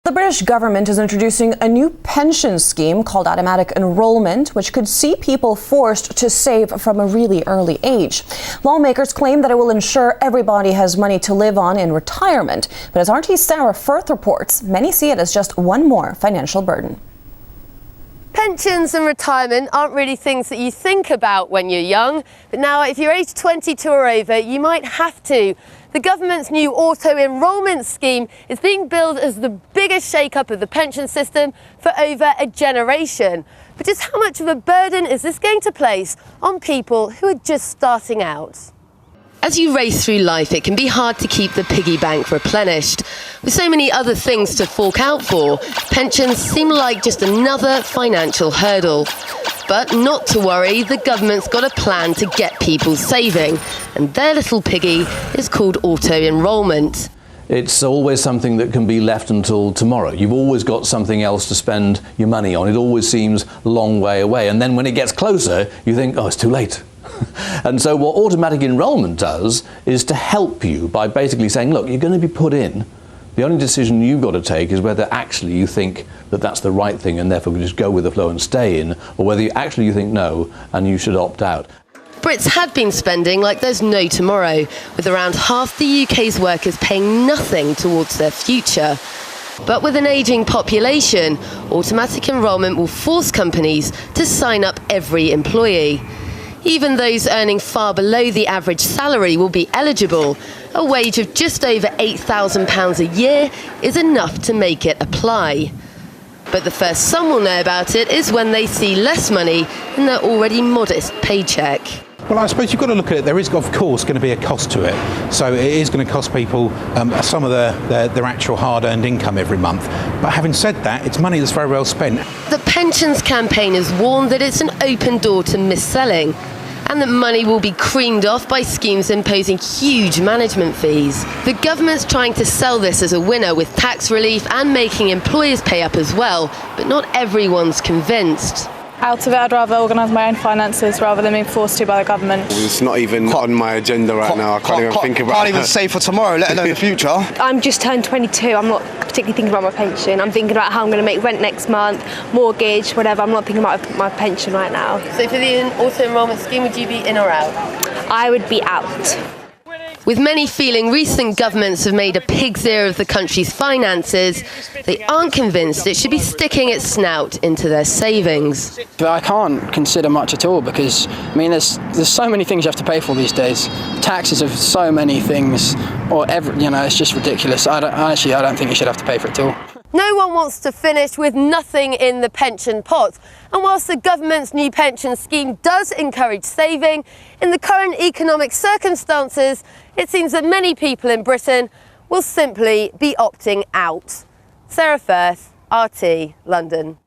The British government is introducing a new pension scheme called automatic enrolment, which could see people forced to save from a really early age. Lawmakers claim that it will ensure everybody has money to live on in retirement. But as RT's Sarah Firth reports, many see it as just one more financial burden. Pensions and retirement aren't really things that you think about when you're young, but now if you're age 22 or over, you might have to. The government's new auto-enrolment scheme is being billed as the biggest shake-up of the pension system for over a generation. But just how much of a burden is this going to place on people who are just starting out? As you race through life, it can be hard to keep the piggy bank replenished. With so many other things to fork out for, pensions seem like just another financial hurdle. But not to worry, the government's got a plan to get people saving, and their little piggy is called auto-enrolment. It's always something that can be left until tomorrow. You've always got something else to spend your money on. It always seems a long way away. And then when it gets closer, you think, oh, it's too late. And so what automatic enrolment does is to help you by basically saying, look, you're going to be put in. The only decision you've got to take is whether actually you think that that's the right thing and therefore just go with the flow and stay in, or whether you think no and you should opt out. Brits had been spending like there's no tomorrow, with around half the UK's workers paying nothing towards their future. But with an ageing population, automatic enrolment will force companies to sign up every employee. Even those earning far below the average salary will be eligible. A wage of just over £8,000 a year is enough to make it apply. But the first some will know about it is when they see less money in their already modest paycheck. Well, I suppose you've got to look at it. There is, of course, going to be a cost to it. So it is going to cost people some of their actual hard-earned income every month. But having said that, it's money that's very well spent. The pensions campaign has warned that it's an open door to mis-selling, and that money will be creamed off by schemes imposing huge management fees. The government's trying to sell this as a winner with tax relief and making employers pay up as well, but not everyone's convinced. Out of it, I'd rather organise my own finances rather than being forced to by the government. It's not even on my agenda right now. I can't even think about it. Can't even save for tomorrow, let alone the future. I'm just turned 22. I'm not particularly thinking about my pension. I'm thinking about how I'm going to make rent next month, mortgage, whatever. I'm not thinking about my pension right now. So for the auto-enrolment scheme, would you be in or out? I would be out. With many feeling recent governments have made a pig's ear of the country's finances, they aren't convinced it should be sticking its snout into their savings. But I can't consider much at all because, I mean, there's so many things you have to pay for these days. Taxes of so many things, it's just ridiculous. I don't think you should have to pay for it at all. No one wants to finish with nothing in the pension pot. And whilst the government's new pension scheme does encourage saving, in the current economic circumstances, it seems that many people in Britain will simply be opting out. Sarah Firth, RT, London.